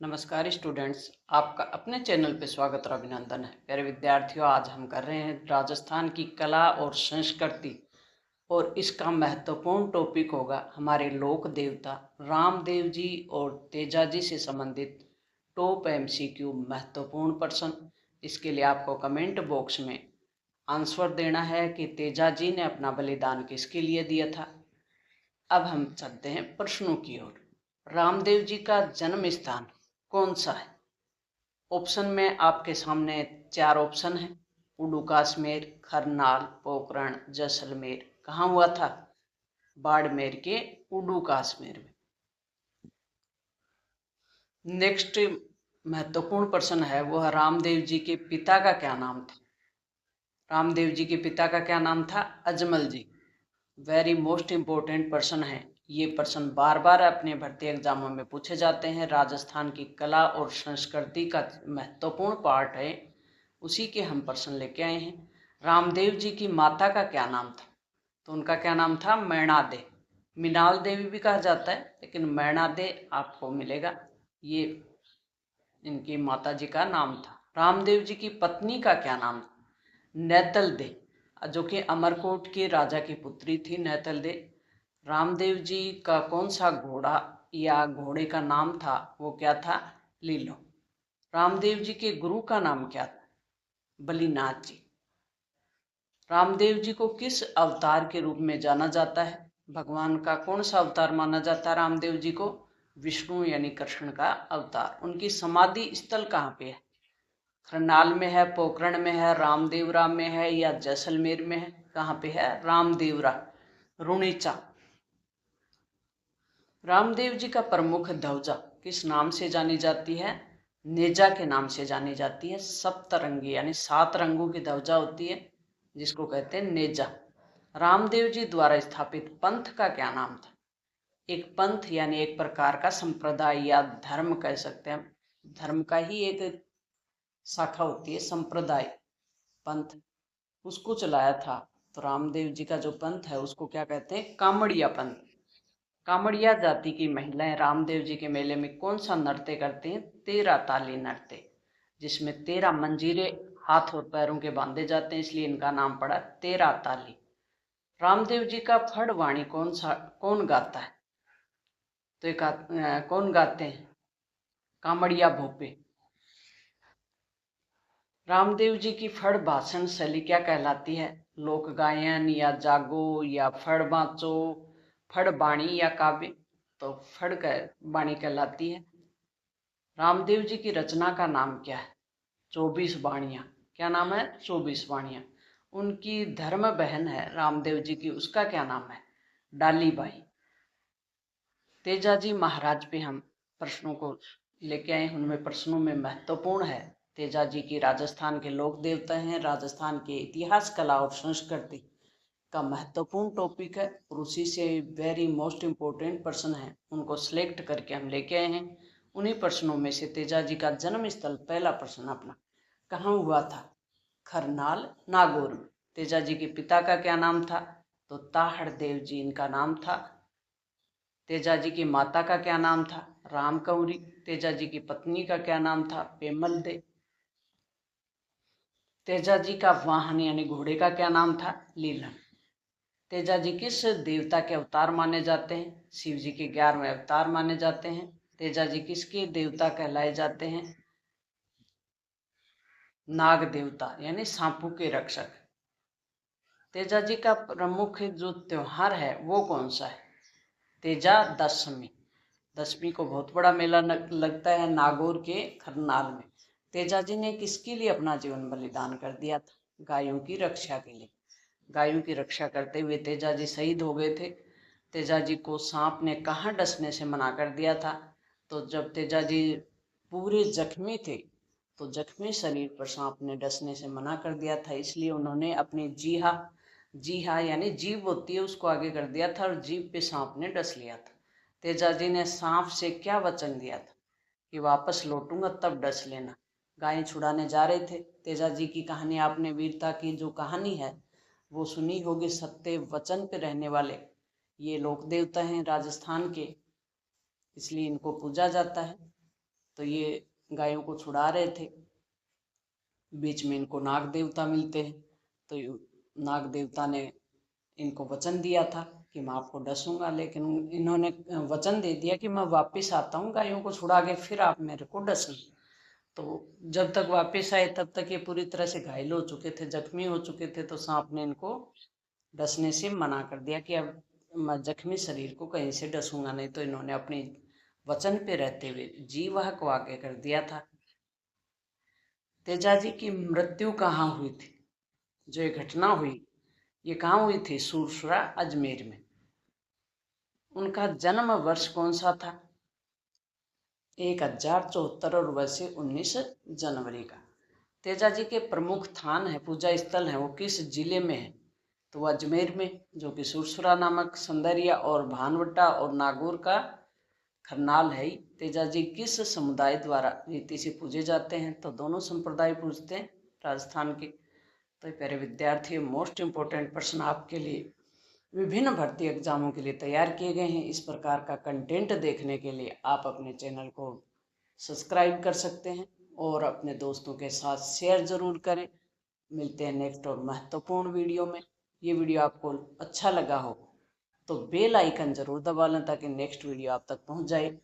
नमस्कार स्टूडेंट्स, आपका अपने चैनल पे स्वागत और अभिनंदन है। प्यारे विद्यार्थियों, आज हम कर रहे हैं राजस्थान की कला और संस्कृति और इसका महत्वपूर्ण टॉपिक होगा हमारे लोक देवता रामदेव जी और तेजा जी से संबंधित टॉप एमसीक्यू महत्वपूर्ण प्रश्न। इसके लिए आपको कमेंट बॉक्स में आंसर देना है कि तेजा जी ने अपना बलिदान किसके लिए दिया था। अब हम चलते हैं प्रश्नों की ओर। रामदेव जी का जन्म स्थान कौन सा है? ऑप्शन में आपके सामने 4 ऑप्शन हैं। उडू कश्मीर, खरनाल, पोखरण, जैसलमेर। कहाँ हुआ था? बाड़मेर के उडू कश्मीर में। नेक्स्ट महत्वपूर्ण प्रश्न है वो है रामदेव जी के पिता का क्या नाम था? रामदेव जी के पिता का क्या नाम था? अजमल जी। वेरी मोस्ट इम्पोर्टेंट प्रश्न है। ये प्रश्न बार बार अपने भर्ती एग्जामों में पूछे जाते हैं। राजस्थान की कला और संस्कृति का महत्वपूर्ण पार्ट है, उसी के हम प्रश्न लेके आए हैं। रामदेव जी की माता का क्या नाम था? तो उनका क्या नाम था? मैणा दे। मीनाल देवी भी कहा जाता है, लेकिन मैणा दे आपको मिलेगा। ये इनकी माता जी का नाम था। रामदेव जी की पत्नी का क्या नाम था? नैतल दे, जो कि अमरकोट के राजा की पुत्री थी नैतल दे। रामदेव जी का कौन सा घोड़ा या घोड़े का नाम था? वो क्या था? लीलो। रामदेव जी के गुरु का नाम क्या था? बलिनाथ जी। रामदेव जी को किस अवतार के रूप में जाना जाता है? भगवान का कौन सा अवतार माना जाता है रामदेव जी को? विष्णु यानी कृष्ण का अवतार। उनकी समाधि स्थल कहाँ पे है? खरनाल में है, पोखरण में है, रामदेवरा में है या जैसलमेर में है? कहाँ पे है? रामदेवरा, रुणीचा। रामदेव जी का प्रमुख ध्वजा किस नाम से जानी जाती है? नेजा के नाम से जानी जाती है। सप्तरंगी यानी 7 रंगों की ध्वजा होती है, जिसको कहते हैं नेजा। रामदेव जी द्वारा स्थापित पंथ का क्या नाम था? एक पंथ यानी एक प्रकार का संप्रदाय या धर्म कह सकते हैं। धर्म का ही एक शाखा होती है संप्रदाय, पंथ। उसको चलाया था। तो रामदेव जी का जो पंथ है उसको क्या कहते हैं? कामड़िया पंथ। कामड़िया जाति की महिलाएं रामदेव जी के मेले में कौन सा नृत्य करती हैं? 13 ताली नृत्य, जिसमें 13 मंजीरे हाथ और पैरों के बांधे जाते हैं, इसलिए इनका नाम पड़ा 13 ताली। रामदेव जी का फड़ वाणी कौन गाता है? तो एक कौन गाते हैं? कामड़िया भोपे। रामदेव जी की फड़ भाषण शैली क्या कहलाती है? लोक गायन या जागो या फड़ बाँचो, फड़ बाणी या काव्य? तो फड़ बाणी कहलाती है। रामदेव जी की रचना का नाम क्या है? 24 बाणियाँ। क्या नाम है? 24 बाणियाँ। उनकी धर्म बहन है रामदेव जी की, उसका क्या नाम है? डाली बाई। तेजा जी महाराज पे हम प्रश्नों को लेके आए। उनमें प्रश्नों में महत्वपूर्ण है तेजा जी की राजस्थान के लोक देवता हैं, राजस्थान के इतिहास, कला और संस्कृति का महत्वपूर्ण टॉपिक है, और उसी से वेरी मोस्ट इम्पोर्टेंट प्रश्न है उनको सिलेक्ट करके हम लेके आए हैं। उन्हीं प्रश्नों में से तेजा जी का जन्म स्थल, पहला प्रश्न अपना, कहाँ हुआ था? खरनाल, नागौर में। तेजा जी के पिता का क्या नाम था? तो ताहड़ देव जी इनका नाम था। तेजा जी की माता का क्या नाम था? रामकौरी। तेजा जी की पत्नी का क्या नाम था? पेमल दे। तेजा जी का वाहन यानी घोड़े का क्या नाम था? लीलन। तेजा जी किस देवता के अवतार माने जाते हैं? शिव जी के 11वें अवतार माने जाते हैं। तेजा जी किसके देवता कहलाए जाते हैं? नाग देवता यानी सांपों के रक्षक। तेजा जी का प्रमुख जो त्योहार है वो कौन सा है? तेजा दशमी। दशमी को बहुत बड़ा मेला लगता है नागौर के खरनाल में। तेजा जी ने किसके लिए अपना जीवन बलिदान कर दिया था? गायों की रक्षा के लिए। गायों की रक्षा करते हुए तेजा जी शहीद हो गए थे। तेजा जी को सांप ने कहाँ डसने से मना कर दिया था? तो जब तेजा जी पूरे जख्मी थे, तो जख्मी शरीर पर सांप ने डसने से मना कर दिया था, इसलिए उन्होंने अपनी जीहा यानी जीभ होती है उसको आगे कर दिया था, और जीभ पे सांप ने डस लिया था। तेजा जी ने सांप से क्या वचन दिया था? कि वापस लौटूंगा तब डस लेना। गायें छुड़ाने जा रहे थे। तेजा जी की कहानी आपने, वीरता की जो कहानी है वो सुनी होगी। सत्य वचन पे रहने वाले ये लोक देवता हैं राजस्थान के, इसलिए इनको पूजा जाता है। तो ये गायों को छुड़ा रहे थे। बीच में इनको नाग देवता मिलते हैं, तो नाग देवता ने इनको वचन दिया था कि मैं आपको डसूंगा, लेकिन इन्होंने वचन दे दिया कि मैं वापस आता हूँ गायों को छुड़ा के, फिर आप मेरे को डसना। तो जब तक वापस आए तब तक ये पूरी तरह से घायल हो चुके थे, जख्मी हो चुके थे। तो सांप ने इनको डसने से मना कर दिया कि अब मैं जख्मी शरीर को कहीं से डसूंगा नहीं। तो इन्होंने अपनी वचन पे रहते हुए जी वह वाक्य कर दिया था। तेजाजी की मृत्यु कहाँ हुई थी? जो ये घटना हुई ये कहाँ हुई थी? सुरसुरा अजमेर में। उनका जन्म वर्ष कौन सा था? 1074 और वैसे 19 जनवरी का। तेजाजी के प्रमुख स्थान है, पूजा स्थल है, वो किस जिले में है? तो वह अजमेर में, जो कि सुरसुरा नामक संदरिया और भानवट्टा और नागौर का खरनाल है। तेजाजी किस समुदाय द्वारा रीति से पूजे जाते हैं? तो दोनों संप्रदाय पूजते हैं राजस्थान के। तो प्यारे विद्यार्थी, मोस्ट इम्पोर्टेंट प्रश्न आपके लिए विभिन्न भर्ती एग्जामों के लिए तैयार किए गए हैं। इस प्रकार का कंटेंट देखने के लिए आप अपने चैनल को सब्सक्राइब कर सकते हैं और अपने दोस्तों के साथ शेयर जरूर करें। मिलते हैं नेक्स्ट और महत्वपूर्ण वीडियो में। ये वीडियो आपको अच्छा लगा हो तो बेल आइकन जरूर दबा लें ताकि नेक्स्ट वीडियो आप तक पहुंच जाए।